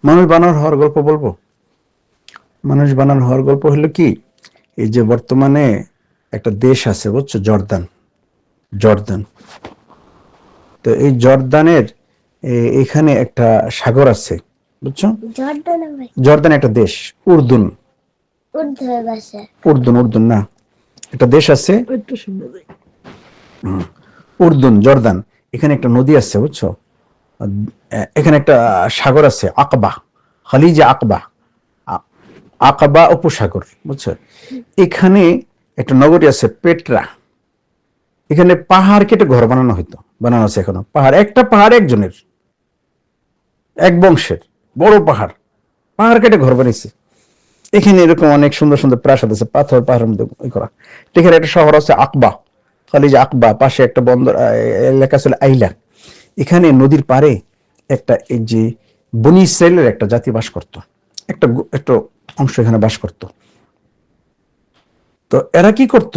মানুষ বানর হওয়ার গল্প বলবো। মানুষ বানানো হওয়ার গল্প হলো কি, এই যে বর্তমানে একটা দেশ আছে বুঝছো, জর্দান। জর্দান, তো এই জর্দানের এখানে একটা সাগর আছে বুঝছো। জর্দান একটা দেশ। উর্দুন, উর্দুন উর্দুন না, একটা দেশ আছে উর্দুন, জর্দান। এখানে একটা নদী আছে বুঝছো, এখানে একটা সাগর আছে আকবা, খালিজে আকবা, আকাবা উপসাগর বুঝছো। এখানে একটা নগরী আছে পেট্রা। এখানে পাহাড় কেটে ঘর বানানো হইতো, বানানো আছে এখনো। পাহাড়, একটা পাহাড় একজনের, এক বংশের বড় পাহাড়, পাহাড় কেটে ঘর বানিয়েছে। এখানে এরকম অনেক সুন্দর সুন্দর প্রাসাদ আছে, পাথর পাহাড়ের মধ্যে করা। এখানে একটা শহর আছে আকবা, খালিজ আকবা। পাশে একটা বন্দর এলাকা ছিল আইলা। এখানে নদীর পারে একটা, এই যে বনি ইসরায়েলের একটা জাতি বাস করত, একটা একটা অংশ এখানে বাস করত। তো এরা কি করত,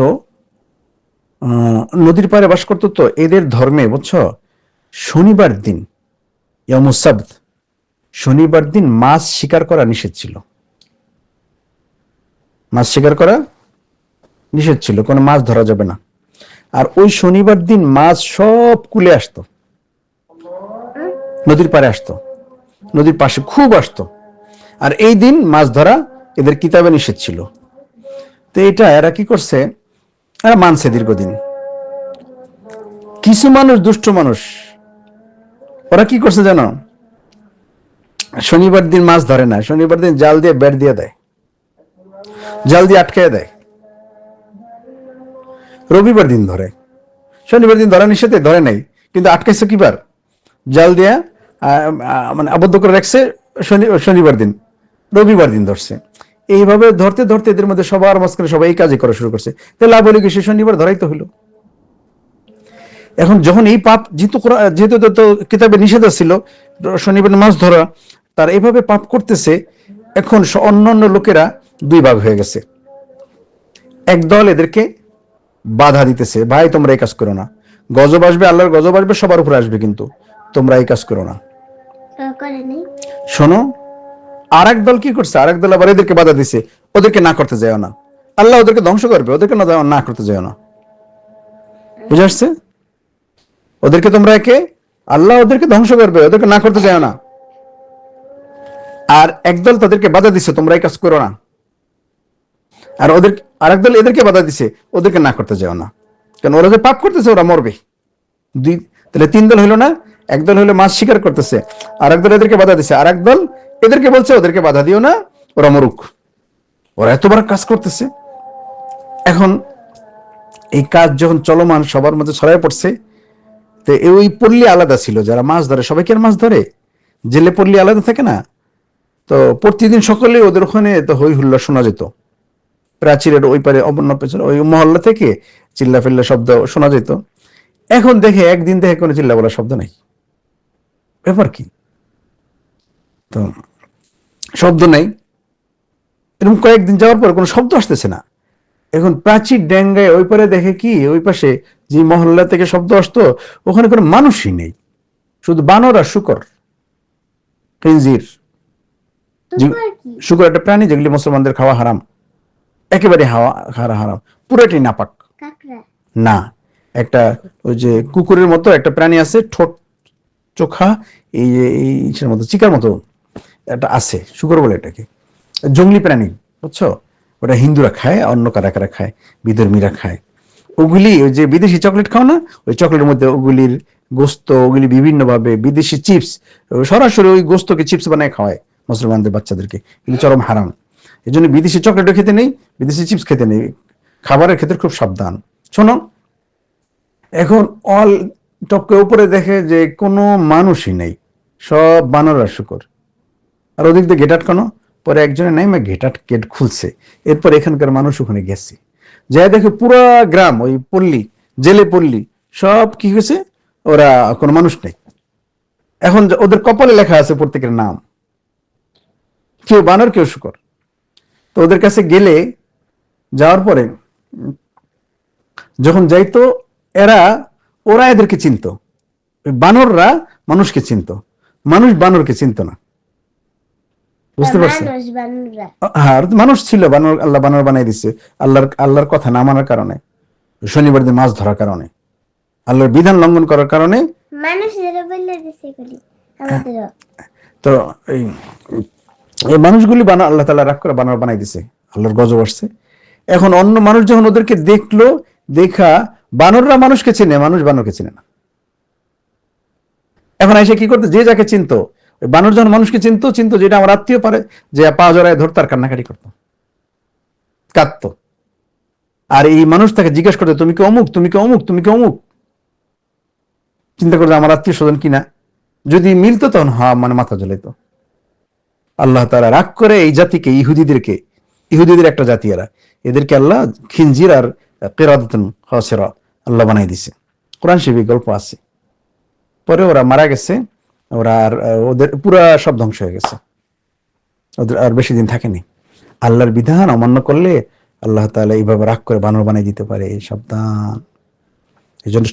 নদীর পাড়ে বাস করতো। তো এদের ধর্মে বুঝছো, শনিবার দিন, ইয়ামুস সাবত, শনিবার দিন মাছ শিকার করা নিষেধ ছিল। মাছ শিকার করা নিষেধ ছিল, কোনো মাছ ধরা যাবে না। আর ওই শনিবার দিন মাছ সব কুলে আসতো, নদীর পাড়ে আসতো, নদীর পাশে খুব আসতো। আর এই দিন মাছ ধরা এদের কিতাবে নিষেধ ছিল। তো এটা এরা কি করছে, এরা মানছে দীর্ঘদিন। কিছু মানুষ, দুষ্ট মানুষ, ওরা কি করছে জানো, শনিবার দিন মাছ ধরে না, শনিবার দিন জাল দিয়ে বেড় দিয়ে দেয়, জাল দিয়ে আটকে দেয়। রবিবার দিন ধরে, শনিবার দিন ধরা নিষেধে ধরে নাই, কিন্তু আটকাইছে কিবার, জাল দিয়া মানে আবদ্ধ করে রাখছে শনিবার দিন, রবিবার দিন ধরছে। এইভাবে ধরতে ধরতে এদের মধ্যে সবার মাঝখানে সবাই এই কাজই করা শুরু করছে। তাহলে লাভ হলো কি, সে শনিবার ধরাই তো হলো। এখন যখন এই পাপ যেহেতু তো কিতাবে নিষেধ ছিল শনিবার মাছ ধরা, তার এইভাবে পাপ করতেছে। এখন অন্যান্য লোকেরা দুই ভাগ হয়ে গেছে। একদল এদেরকে বাধা দিতেছে, ভাই তোমরা এই কাজ করো না, গজব আসবে, আল্লাহর গজব আসবে, সবার উপরে আসবে, কিন্তু তোমরা এই কাজ করো না। শোনো, আর এক দল কি করছে, আর এক দল আবার এদেরকে বাধা দিছে, ওদেরকে না করতে যাও না, আল্লাহ ওদেরকে ধ্বংস করবে, ওদেরকে না করতে যাও না। বুঝে আসছে? ওদেরকে তোমরা একে, আল্লাহ ওদেরকে ধ্বংস করবে, ওদেরকে না করতে যাও না। আর একদল তাদেরকে বাধা দিছে, তোমরা এই কাজ করো না। আর ওদের আরেক দল এদেরকে বাধা দিছে, ওদেরকে না করতে যাও না, কারণ ওরা যে পাপ করতেছে ওরা মরবে। তাহলে তিন দল হইলো না। একদল হলো মাছ শিকার করতেছে, আর একদল এদেরকে বাধা দিছে, আর একদল এদেরকে বলছে ওদেরকে বাধা দিও না, ওরা মরুক। ওরা এত বড় কাজ করতেছে। এখন এই কাজ যখন চলমান, সবার মধ্যে ছড়ায় পড়ছে, তো ওই পল্লী আলাদা ছিল, যারা মাছ ধরে সবাইকে আর মাছ ধরে, জেলে পল্লী আলাদা থাকে না। তো প্রতিদিন সকালে ওদের ওখানে তো হই হুল্লা শোনা যেত, প্রাচীরের ওই পারে অবন্য পেছনে ওই মহল্লা থেকে চিল্লা ফিল্লা শব্দ শোনা যেত। এখন দেখে, একদিন দেখে কোনো চিল্লা বলার শব্দ নাই। ব্যাপার কি? তো শব্দ নাই, এরকম কয়েকদিন যাওয়ার পর কোনো শব্দ আসতেছে না। এখন প্রাচীর ডেঙ্গায় ওই পারে দেখে কি, ওই পাশে যে মহল্লা থেকে শব্দ আসতো, ওখানে কোনো মানুষই নেই, শুধু বানর আর শুকর, খিনজির। শুকর একটা প্রাণী যেগুলি মুসলমানদের খাওয়া হারাম, একেবারে হারাম, পুরোটাই নাপাক। না, একটা ওই যে কুকুরের মতো একটা প্রাণী আছে, ঠোঁট চোখা, এইটার মতো চিকার মতো একটা আছে, শুকর বলে এটাকে, জঙ্গলি প্রাণী বুঝছো। ওটা হিন্দুরা খায়, অন্য কারা কারা খায়, বিধর্মীরা খায়। ওগুলি ওই যে বিদেশি চকলেট খাও না, ওই চকলেটের মধ্যে ওগুলির গোস্ত, ওগুলি বিভিন্ন ভাবে বিদেশি চিপস, সরাসরি ওই গোস্তকে চিপস বানায় খাওয়ায় মুসলমানদের বাচ্চাদেরকে, কিন্তু চরম হারাম। এই জন্য বিদেশি চকলেটও খেতে নেই, বিদেশি চিপস খেতে নেই, খাবারের ক্ষেত্রে খুব সাবধান। শোনো, এখন অল টপকে উপরে দেখে যে কোনো মানুষই নেই, সব বানর আর শুকর। আর ওদিক দিয়ে গেট আটকানো, পরে একজনের নাই গেট খুলছে, এরপর এখানকার মানুষ ওখানে গেছে, যাই দেখে পুরা গ্রাম, ওই পল্লী, জেলে পল্লী সব কি হয়েছে, ওরা কোনো মানুষ নেই। এখন ওদের কপালে লেখা আছে প্রত্যেকের নাম, কেউ বানর কেউ শুকর। তো ওদের কাছে গেলে, যাওয়ার পরে যখন যাইতো ওরা এদেরকে চিনতো, বানররা মানুষকে চিনতো, মানুষ বানরকে চিনতো না। বুঝতে পারছেন? হ্যাঁ, মানুষ ছিল, বানর আল্লাহ বানর বানাই দিচ্ছে আল্লাহর কথা না মানার কারণে, শনিবার দিন মাছ ধরার কারণে, আল্লাহর বিধান লঙ্ঘন করার কারণে। তো এই মানুষগুলি আল্লাহ তাআলা রাগ করে বানর বানাই দিছে, আল্লাহর গজব আসছে। এখন অন্য মানুষ যখন ওদেরকে দেখলো, দেখা বানররা মানুষকে চেনে, মানুষ বানরকে চেনে না। এখন এসে কি করতো, যে যাকে চিনতো, বানর যখন মানুষকে চিনতো যেটা আমার আত্মীয় পারে, যে পা জড়ায় ধরতো আর কান্নাকাটি করতো, কাঁদতো। আর এই মানুষ তাকে জিজ্ঞেস করতো, তুমি কি অমুক, তুমি কি অমুক, তুমি কি অমুক। চিন্তা করতো আমার আত্মীয় স্বজন কিনা, যদি মিলতো তখন মানে মাথা জ্বলাইতো। আল্লাহ তাআলা রাগ করে এই জাতিকে, ইহুদিদের একটা জাতি এরা, এদেরকে আল্লাহ খিনজির আর কিরাদাতুন খাসিরা আল্লাহ বানাই দিছে। কোরআন শরীফে গল্প আছে। পরে ওরা মারা গেছে, ওরা আর ওদের পুরা সব ধ্বংস হয়ে গেছে, ওদের আর বেশি দিন থাকেনি। আল্লাহর বিধান অমান্য করলে আল্লাহ তাআলা এইভাবে রাগ করে বানর বানাই দিতে পারে, সাবধান। এই জন্য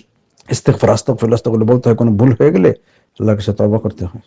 ইস্তিগফার, আস্তাগফিরুল্লাহ বলতে হয়, কোনো ভুল হয়ে গেলে আল্লাহর কাছে তওবা করতে হয়।